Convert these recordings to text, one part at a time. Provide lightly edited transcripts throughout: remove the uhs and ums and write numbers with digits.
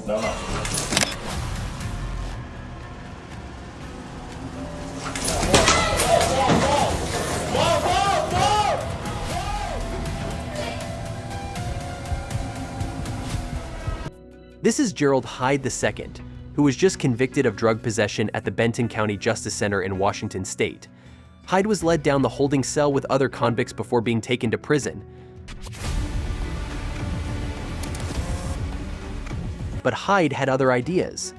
No, no. This is Gerald Hyde II, who was just convicted of drug possession at the Benton County Justice Center in Washington State. Hyde was led down the holding cell with other convicts before being taken to prison. But Hyde had other ideas.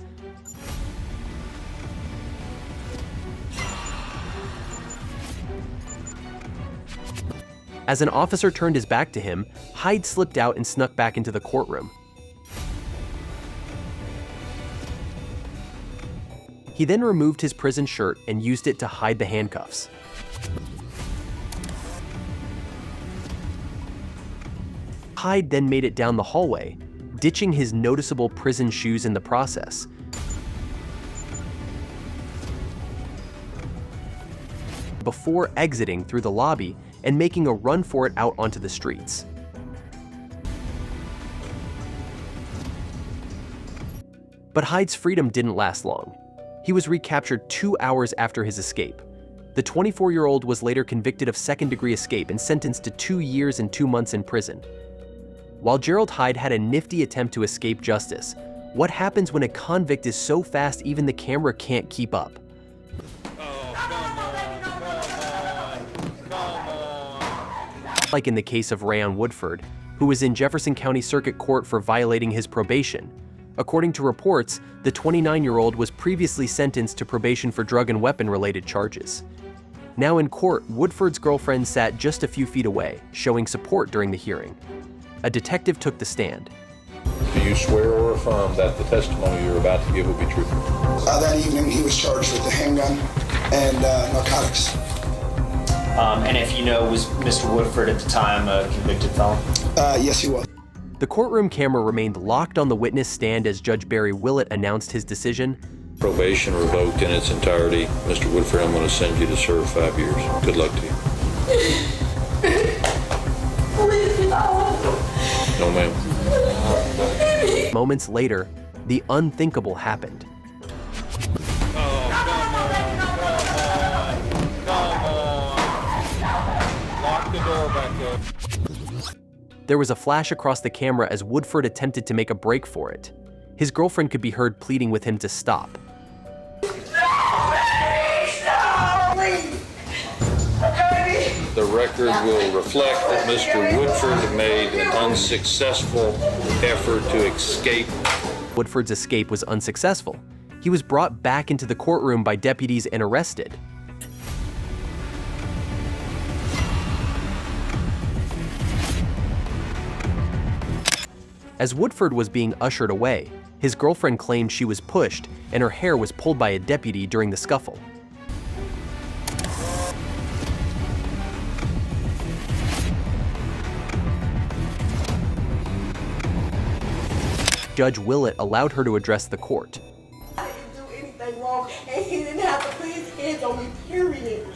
As an officer turned his back to him, Hyde slipped out and snuck back into the courtroom. He then removed his prison shirt and used it to hide the handcuffs. Hyde then made it down the hallway, ditching his noticeable prison shoes in the process. Before exiting through the lobby and making a run for it out onto the streets. But Hyde's freedom didn't last long. He was recaptured 2 hours after his escape. The 24-year-old was later convicted of second-degree escape and sentenced to 2 years and 2 months in prison. While Gerald Hyde had a nifty attempt to escape justice, what happens when a convict is so fast even the camera can't keep up? Like in the case of Rayon Woodford, who was in Jefferson County Circuit Court for violating his probation. According to reports, the 29-year-old was previously sentenced to probation for drug and weapon-related charges. Now in court, Woodford's girlfriend sat just a few feet away, showing support during the hearing. A detective took the stand. Do you swear or affirm that the testimony you're about to give will be truthful? That evening, he was charged with the handgun and narcotics. And if you know, was Mr. Woodford at the time a convicted felon? Yes, he was. The courtroom camera remained locked on the witness stand as Judge Barry Willett announced his decision. Probation revoked in its entirety. Mr. Woodford, I'm going to send you to serve 5 years. Good luck to you. No, ma'am. Moments later, the unthinkable happened. Lock the door back up. There was a flash across the camera as Woodford attempted to make a break for it. His girlfriend could be heard pleading with him to stop. The record will reflect that Mr. Woodford made an unsuccessful effort to escape. Woodford's escape was unsuccessful. He was brought back into the courtroom by deputies and arrested. As Woodford was being ushered away, his girlfriend claimed she was pushed and her hair was pulled by a deputy during the scuffle. Judge Willett allowed her to address the court. I didn't do anything wrong, and he didn't have to put his hands on me, period.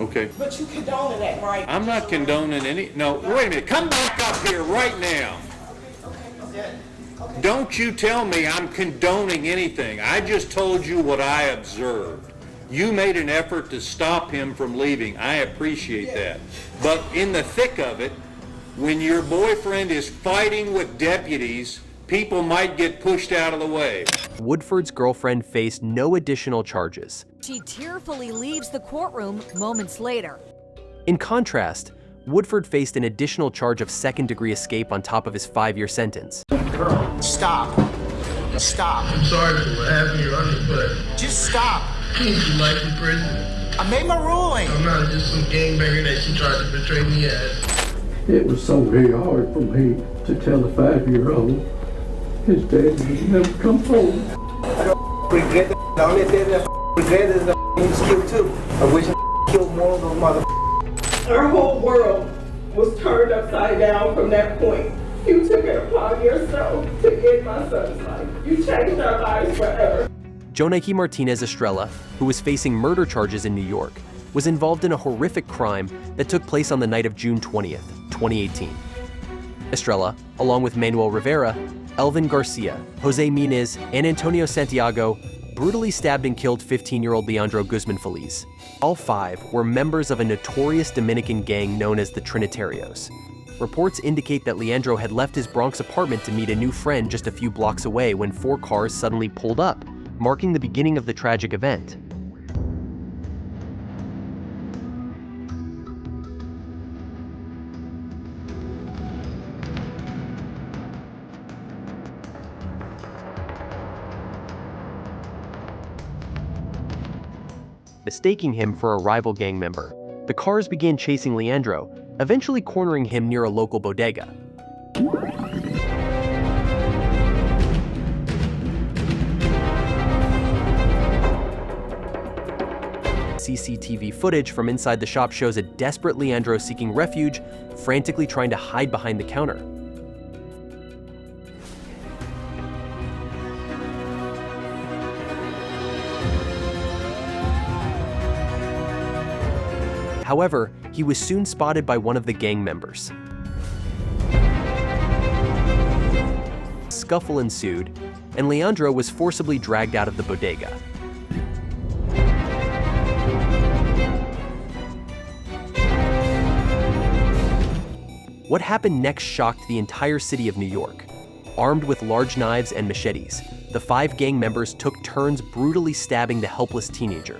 Okay. But you condoning that, right? I'm not condoning any. No, wait a minute. Come back up here right now. Don't you tell me I'm condoning anything. I just told you what I observed. You made an effort to stop him from leaving. I appreciate that. But in the thick of it, when your boyfriend is fighting with deputies, people might get pushed out of the way. Woodford's girlfriend faced no additional charges. She tearfully leaves the courtroom moments later. In contrast, Woodford faced an additional charge of second-degree escape on top of his 5-year sentence. Stop. Stop. I'm sorry for what happened to your underfoot. Just stop. You life in prison. I made my ruling. I'm not just some gangbanger that you tried to betray me as. It was so very hard for me to tell the 5-year-old his dad would never come home. I don't regret that. The only thing that regret is that he was killed too. I wish I killed more of those mother. Our whole world was turned upside down from that point. You took it upon yourself to end my son's life. You changed our lives forever. Jonaiki Martinez Estrella, who was facing murder charges in New York, was involved in a horrific crime that took place on the night of June 20th, 2018. Estrella, along with Manuel Rivera, Elvin Garcia, Jose Minez, and Antonio Santiago, brutally stabbed and killed 15-year-old Leandro Guzman Feliz. All 5 were members of a notorious Dominican gang known as the Trinitarios. Reports indicate that Leandro had left his Bronx apartment to meet a new friend just a few blocks away when 4 cars suddenly pulled up, marking the beginning of the tragic event. Mistaking him for a rival gang member, the cars began chasing Leandro, eventually cornering him near a local bodega. CCTV footage from inside the shop shows a desperate Leandro seeking refuge, frantically trying to hide behind the counter. However, he was soon spotted by one of the gang members. A scuffle ensued, and Leandro was forcibly dragged out of the bodega. What happened next shocked the entire city of New York. Armed with large knives and machetes, the 5 gang members took turns brutally stabbing the helpless teenager.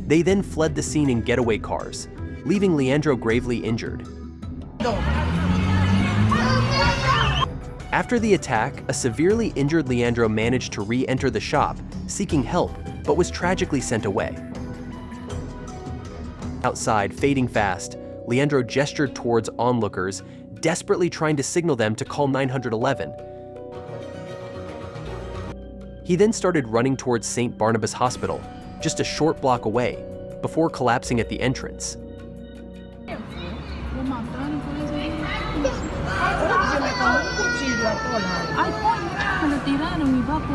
They then fled the scene in getaway cars, leaving Leandro gravely injured. After the attack, a severely injured Leandro managed to re-enter the shop, seeking help, but was tragically sent away. Outside, fading fast, Leandro gestured towards onlookers, desperately trying to signal them to call 911. He then started running towards St. Barnabas Hospital, just a short block away, before collapsing at the entrance.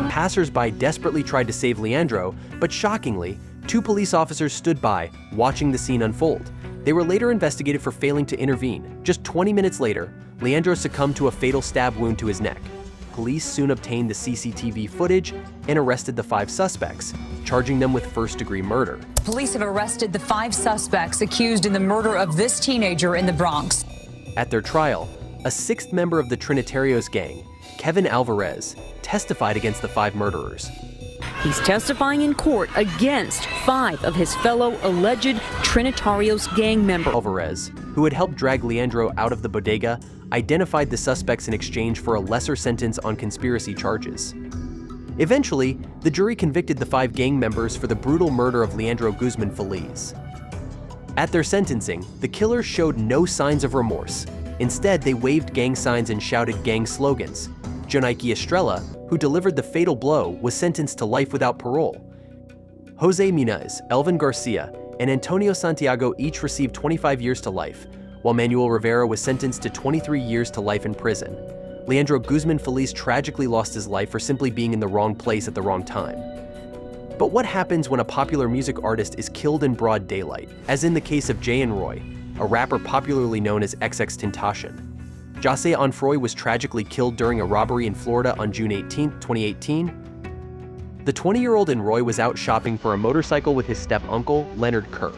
Passers-by desperately tried to save Leandro, but shockingly, 2 police officers stood by, watching the scene unfold. They were later investigated for failing to intervene. Just 20 minutes later, Leandro succumbed to a fatal stab wound to his neck. Police soon obtained the CCTV footage and arrested the 5 suspects, charging them with first-degree murder. Police have arrested the 5 suspects accused in the murder of this teenager in the Bronx. At their trial, a 6th member of the Trinitarios gang, Kevin Alvarez, testified against the 5 murderers. He's testifying in court against 5 of his fellow alleged Trinitarios gang members. Alvarez, who had helped drag Leandro out of the bodega, identified the suspects in exchange for a lesser sentence on conspiracy charges. Eventually, the jury convicted the 5 gang members for the brutal murder of Leandro Guzman Feliz. At their sentencing, the killers showed no signs of remorse. Instead, they waved gang signs and shouted gang slogans. Jonaiki Estrella, who delivered the fatal blow, was sentenced to life without parole. Jose Minez, Elvin Garcia, and Antonio Santiago each received 25 years to life, while Manuel Rivera was sentenced to 23 years to life in prison. Leandro Guzman Feliz tragically lost his life for simply being in the wrong place at the wrong time. But what happens when a popular music artist is killed in broad daylight, as in the case of Jay and Roy, a rapper popularly known as XXXTentacion? Jose Onfroy was tragically killed during a robbery in Florida on June 18, 2018. The 20-year-old in Roy was out shopping for a motorcycle with his step-uncle, Leonard Kerr.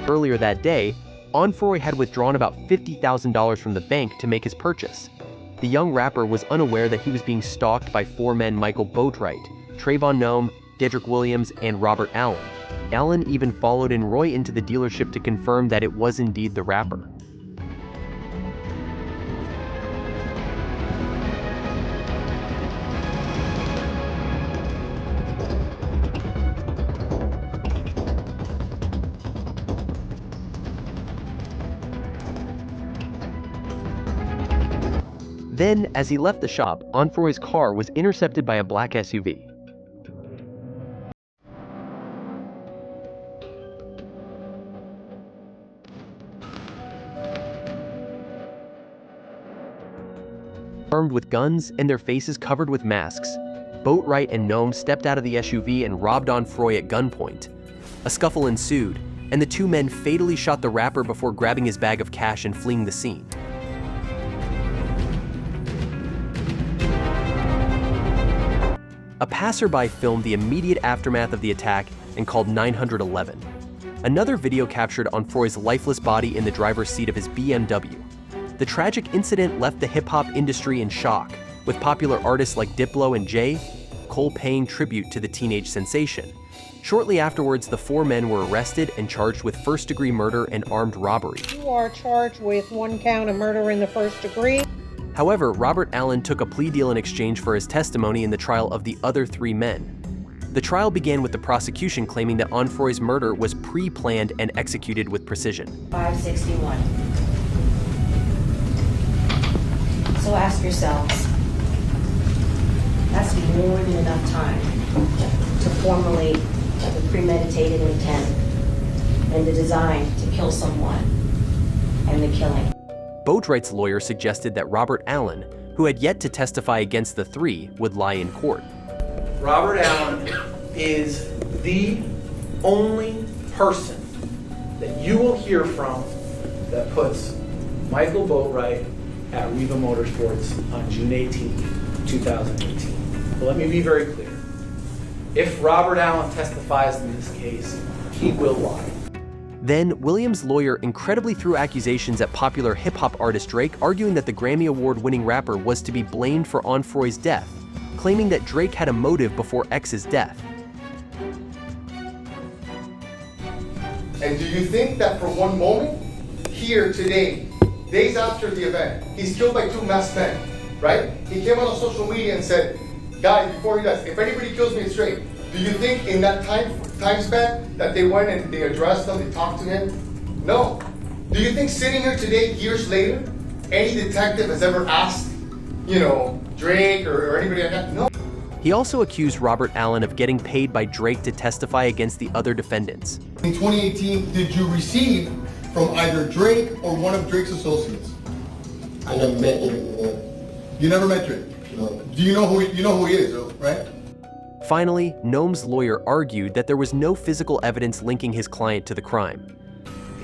Earlier that day, Onfroy had withdrawn about $50,000 from the bank to make his purchase. The young rapper was unaware that he was being stalked by 4 men: Michael Boatwright, Trayvon Noam, Dedrick Williams, and Robert Allen. Allen even followed in Roy into the dealership to confirm that it was indeed the rapper. Then, as he left the shop, Onfroy's car was intercepted by a black SUV. armed with guns and their faces covered with masks, Boatwright and Nome stepped out of the SUV and robbed Onfroy at gunpoint. A scuffle ensued, and the two men fatally shot the rapper before grabbing his bag of cash and fleeing the scene. A passerby filmed the immediate aftermath of the attack and called 911. Another video captured Onfroy's lifeless body in the driver's seat of his BMW. The tragic incident left the hip-hop industry in shock, with popular artists like Diplo and J. Cole paying tribute to the teenage sensation. Shortly afterwards, the four men were arrested and charged with first-degree murder and armed robbery. You are charged with 1 count of murder in the first degree. However, Robert Allen took a plea deal in exchange for his testimony in the trial of the other 3 men. The trial began with the prosecution claiming that Onfroy's murder was pre-planned and executed with precision. 561. So ask yourselves, that's more than enough time to formulate the premeditated intent and the design to kill someone and the killing. Boatwright's lawyer suggested that Robert Allen, who had yet to testify against the 3, would lie in court. Robert Allen is the only person that you will hear from that puts Michael Boatwright at Riva Motorsports on June 18, 2018. But let me be very clear. If Robert Allen testifies in this case, he will lie. Then, Williams' lawyer incredibly threw accusations at popular hip-hop artist Drake, arguing that the Grammy Award-winning rapper was to be blamed for Onfroy's death, claiming that Drake had a motive before X's death. And do you think that for one moment, here today, days after the event, he's killed by 2 masked men, right? He came on social media and said, guys, before he dies, if anybody kills me, it's Drake. Do you think in that time span that they went and they addressed him, they talked to him? No. Do you think sitting here today, years later, any detective has ever asked, Drake or anybody like that? No. He also accused Robert Allen of getting paid by Drake to testify against the other defendants. In 2018, did you receive from either Drake or one of Drake's associates? I never met Drake. You never met Drake? No. Do you know who he is, though, right? Finally, Nome's lawyer argued that there was no physical evidence linking his client to the crime.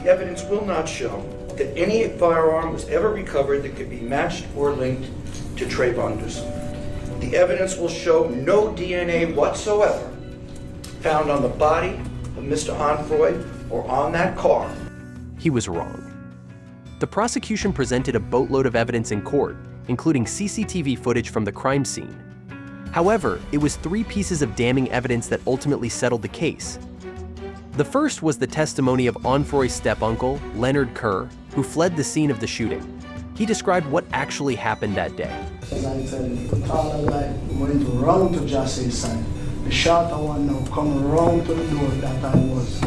The evidence will not show that any firearm was ever recovered that could be matched or linked to Trayvon Dusan. The evidence will show no DNA whatsoever found on the body of Mr. Onfroy or on that car. He was wrong. The prosecution presented a boatload of evidence in court, including CCTV footage from the crime scene. However, it was 3 pieces of damning evidence that ultimately settled the case. The first was the testimony of Onfroy's step-uncle, Leonard Kerr, who fled the scene of the shooting. He described what actually happened that day. As I said, the taller guy went around to Jassie's side. The shorter one now come around to the door that I was,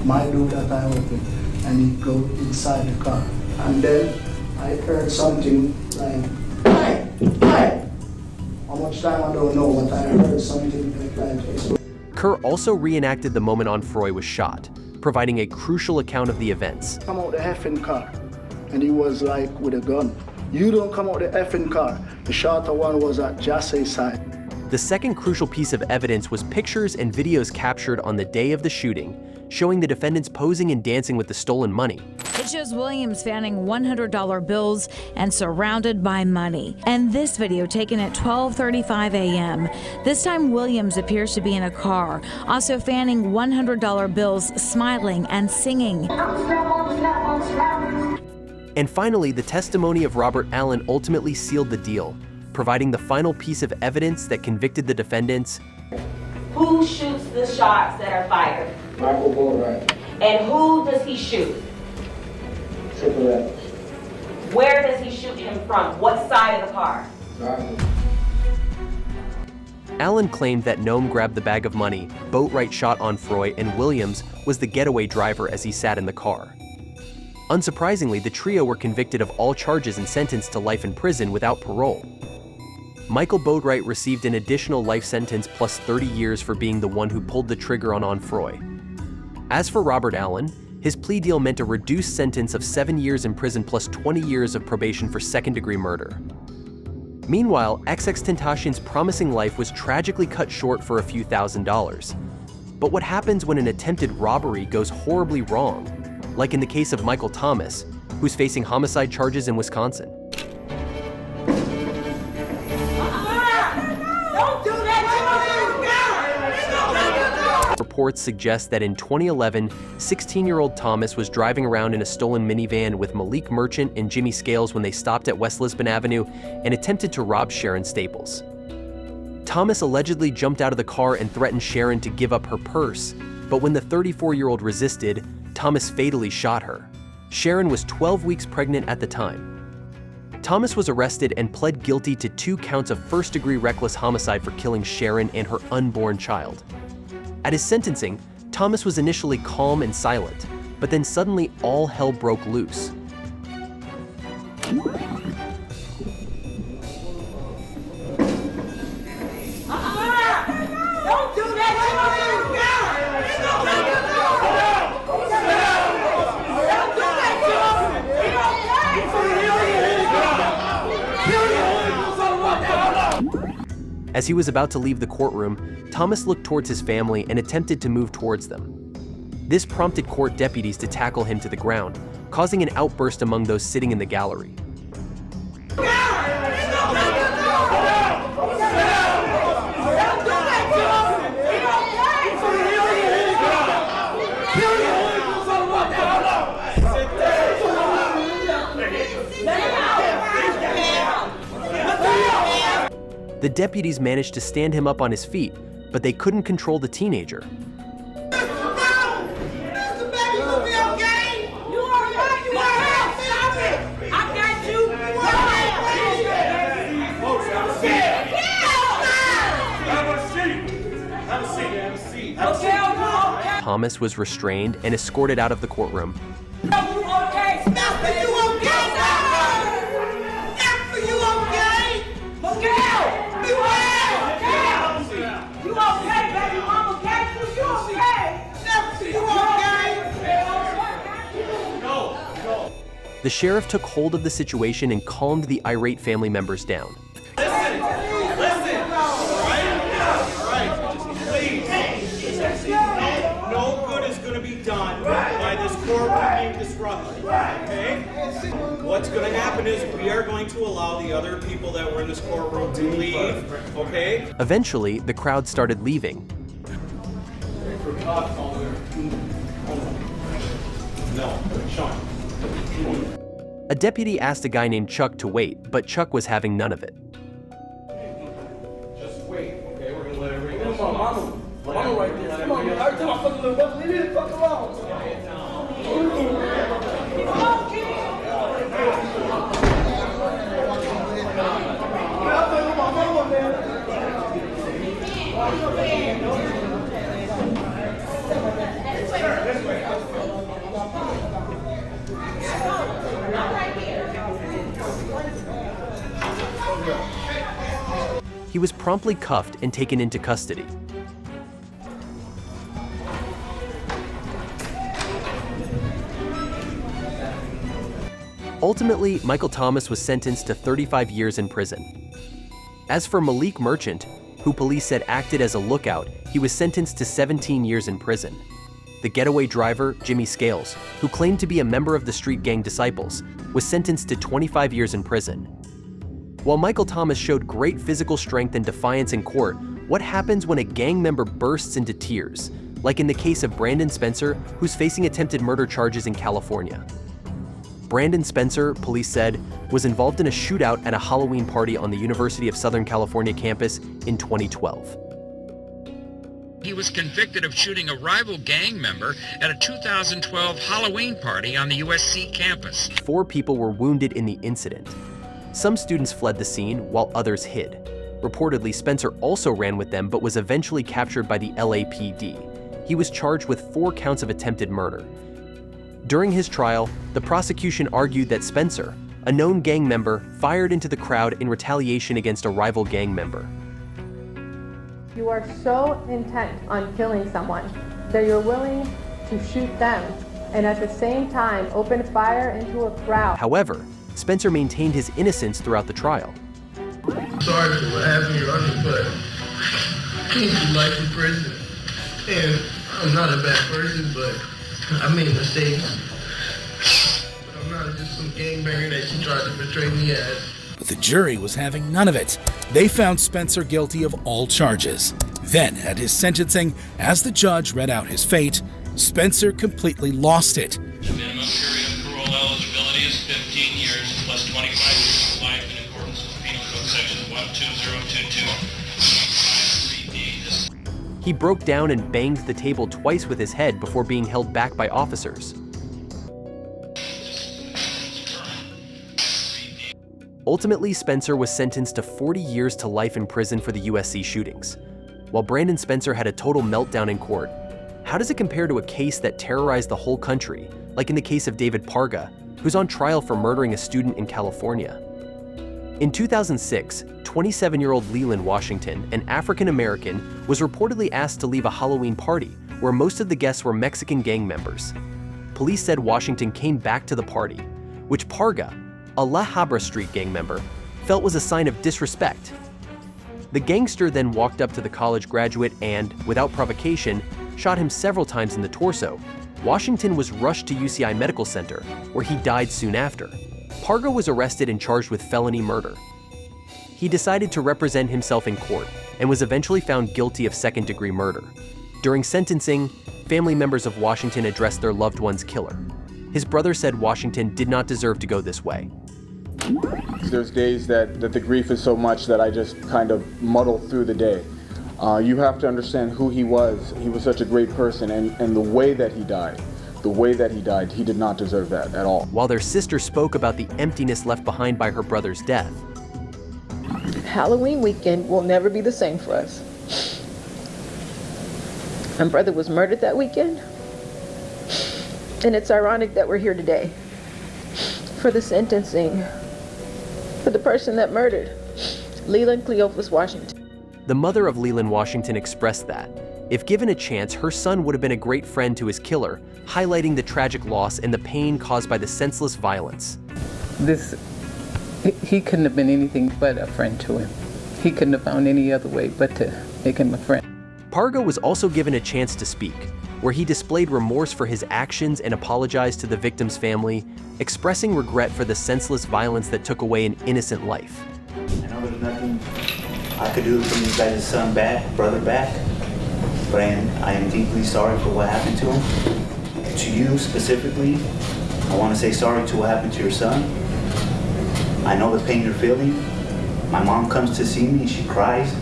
my door that I opened, and he go inside the car. And then I heard something like, "Hi, hi." How much time I don't know, but I heard something like this. Kerr also reenacted the moment Onfroy was shot, providing a crucial account of the events. Come out the effing car, and he was like with a gun. You don't come out the effing car. The shorter one was at Jassie's side. The second crucial piece of evidence was pictures and videos captured on the day of the shooting, showing the defendants posing and dancing with the stolen money. It shows Williams fanning $100 bills and surrounded by money. And this video taken at 12:35 a.m. This time Williams appears to be in a car, also fanning $100 bills, smiling and singing. And finally, the testimony of Robert Allen ultimately sealed the deal, providing the final piece of evidence that convicted the defendants. Who shoots the shots that are fired? Michael Boatwright. And who does he shoot? Triple X. Where does he shoot him from? What side of the car? Allen claimed that Nome grabbed the bag of money, Boatwright shot Onfroy, and Williams was the getaway driver as he sat in the car. Unsurprisingly, the trio were convicted of all charges and sentenced to life in prison without parole. Michael Boatwright received an additional life sentence plus 30 years for being the one who pulled the trigger on Onfroy. As for Robert Allen, his plea deal meant a reduced sentence of 7 years in prison plus 20 years of probation for second-degree murder. Meanwhile, XXXTentacion's promising life was tragically cut short for a few $1,000s. But what happens when an attempted robbery goes horribly wrong? Like in the case of Michael Thomas, who's facing homicide charges in Wisconsin. Reports suggest that in 2011, 16-year-old Thomas was driving around in a stolen minivan with Malik Merchant and Jimmy Scales when they stopped at West Lisbon Avenue and attempted to rob Sharon Staples. Thomas allegedly jumped out of the car and threatened Sharon to give up her purse, but when the 34-year-old resisted, Thomas fatally shot her. Sharon was 12 weeks pregnant at the time. Thomas was arrested and pled guilty to 2 counts of first-degree reckless homicide for killing Sharon and her unborn child. At his sentencing, Thomas was initially calm and silent, but then suddenly all hell broke loose. As he was about to leave the courtroom, Thomas looked towards his family and attempted to move towards them. This prompted court deputies to tackle him to the ground, causing an outburst among those sitting in the gallery. The deputies managed to stand him up on his feet, but they couldn't control the teenager. Thomas was restrained and escorted out of the courtroom. The sheriff took hold of the situation and calmed the irate family members down. Listen, all right, please. No good is going to be done by this courtroom being disrupted, okay? What's going to happen is we are going to allow the other people that were in this courtroom to leave, okay? Eventually, the crowd started leaving. No, Sean. A deputy asked a guy named Chuck to wait, but Chuck was having none of it. Just wait, okay? We're gonna let everybody go. Mama right there. Come on, every time I fuck a little brother, leave me the fuck alone. He was promptly cuffed and taken into custody. Ultimately, Michael Thomas was sentenced to 35 years in prison. As for Malik Merchant, who police said acted as a lookout, he was sentenced to 17 years in prison. The getaway driver, Jimmy Scales, who claimed to be a member of the street gang Disciples, was sentenced to 25 years in prison. While Michael Thomas showed great physical strength and defiance in court, what happens when a gang member bursts into tears, like in the case of Brandon Spencer, who's facing attempted murder charges in California? Brandon Spencer, police said, was involved in a shootout at a Halloween party on the University of Southern California campus in 2012. He was convicted of shooting a rival gang member at a 2012 Halloween party on the USC campus. 4 people were wounded in the incident. Some students fled the scene while others hid. Reportedly, Spencer also ran with them but was eventually captured by the LAPD. He was charged with 4 counts of attempted murder. During his trial, the prosecution argued that Spencer, a known gang member, fired into the crowd in retaliation against a rival gang member. You are so intent on killing someone that you're willing to shoot them and at the same time open fire into a crowd. However, Spencer maintained his innocence throughout the trial. sorry for what happened, Your Honor, but I came to life in prison. And I'm not a bad person, but I made mistakes. But I'm not just some gangbanger that you tried to portray me as. But the jury was having none of it. They found Spencer guilty of all charges. Then, at his sentencing, as the judge read out his fate, Spencer completely lost it. The minimum period of parole eligibility is 15 years plus 25 years of life in accordance with Penal Code Section 12022. He broke down and banged the table twice with his head before being held back by officers. Ultimately, Spencer was sentenced to 40 years to life in prison for the USC shootings. While Brandon Spencer had a total meltdown in court, how does it compare to a case that terrorized the whole country, like in the case of David Parga, who's on trial for murdering a student in California? In 2006, 27-year-old Leland Washington, an African-American, was reportedly asked to leave a Halloween party where most of the guests were Mexican gang members. Police said Washington came back to the party, which Parga, a La Habra Street gang member, felt was a sign of disrespect. The gangster then walked up to the college graduate and, without provocation, shot him several times in the torso. Washington was rushed to UCI Medical Center, where he died soon after. Parga was arrested and charged with felony murder. He decided to represent himself in court and was eventually found guilty of second-degree murder. During sentencing, family members of Washington addressed their loved one's killer. His brother said Washington did not deserve to go this way. There's days that the grief is so much that I just kind of muddle through the day. You have to understand who he was. He was such a great person, and the way that he died, he did not deserve that at all. While their sister spoke about the emptiness left behind by her brother's death. Halloween weekend will never be the same for us. My brother was murdered that weekend, and it's ironic that we're here today for the sentencing for the person that murdered Leland Cleophas Washington. The mother of Leland Washington expressed that, if given a chance, her son would have been a great friend to his killer, highlighting the tragic loss and the pain caused by the senseless violence. He couldn't have been anything but a friend to him. He couldn't have found any other way but to make him a friend. Parga was also given a chance to speak, where he displayed remorse for his actions and apologized to the victim's family, expressing regret for the senseless violence that took away an innocent life. I know there's nothing I could do to bring you guys' son back, brother back, but I am deeply sorry for what happened to him. To you specifically, I want to say sorry to what happened to your son. I know the pain you're feeling. My mom comes to see me, she cries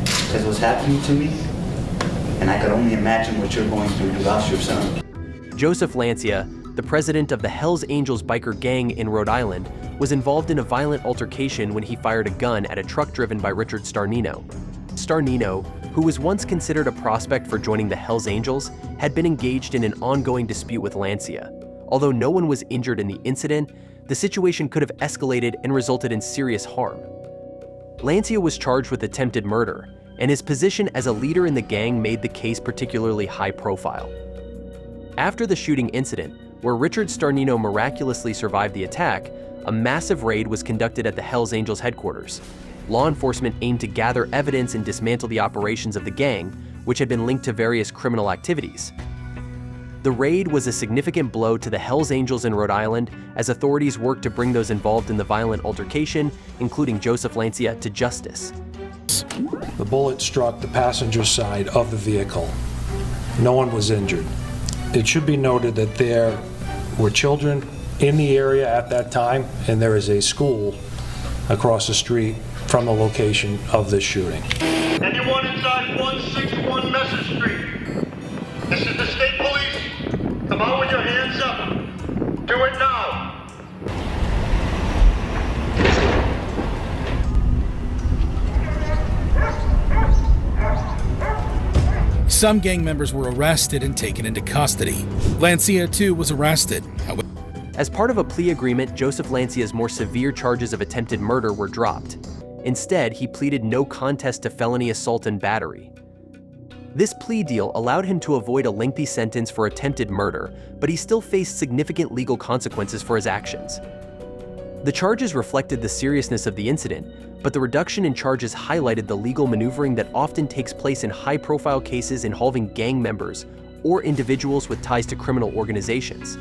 because what's happening to me, and I could only imagine what you're going through. You lost your son. Joseph Lancia, the president of the Hells Angels biker gang in Rhode Island, was involved in a violent altercation when he fired a gun at a truck driven by Richard Starnino. Starnino, who was once considered a prospect for joining the Hells Angels, had been engaged in an ongoing dispute with Lancia. Although no one was injured in the incident, the situation could have escalated and resulted in serious harm. Lancia was charged with attempted murder, and his position as a leader in the gang made the case particularly high profile. After the shooting incident, where Richard Starnino miraculously survived the attack, a massive raid was conducted at the Hells Angels headquarters. Law enforcement aimed to gather evidence and dismantle the operations of the gang, which had been linked to various criminal activities. The raid was a significant blow to the Hells Angels in Rhode Island as authorities worked to bring those involved in the violent altercation, including Joseph Lancia, to justice. The bullet struck the passenger side of the vehicle. No one was injured. It should be noted that there were children in the area at that time, and there is a school across the street from the location of this shooting. Anyone inside 161 Message Street? This is the state police. Come on with your hands up. Do it now. Some gang members were arrested and taken into custody. Lancia, too, was arrested. As part of a plea agreement, Joseph Lancia's more severe charges of attempted murder were dropped. Instead, he pleaded no contest to felony assault and battery. This plea deal allowed him to avoid a lengthy sentence for attempted murder, but he still faced significant legal consequences for his actions. The charges reflected the seriousness of the incident, but the reduction in charges highlighted the legal maneuvering that often takes place in high-profile cases involving gang members or individuals with ties to criminal organizations.